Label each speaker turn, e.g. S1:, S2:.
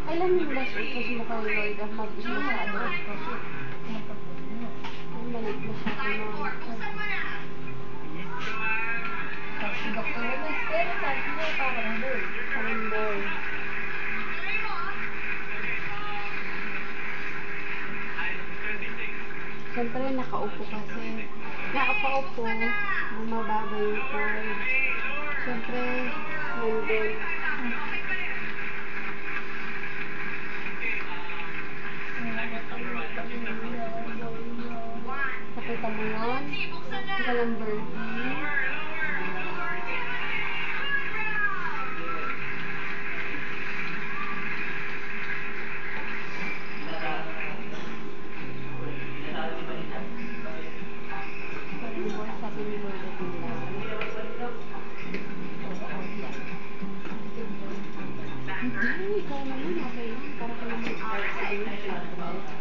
S1: Alam mo mas utos mo kay Lord ang mag-masyado. Ang maliit masyado na.
S2: Tapos si Dr. Remes, pero sabi niya parang boy.
S1: Parang boy. Siyempre, nakaupo kasi. Nakapaupo, bumababa yung cord. Siyempre, nandun. Nakita mo yun? Walang birdie. Sabi ni Lord at nila. Hindi, ikaw naman, okay lang. Para ka naman out sa iyo.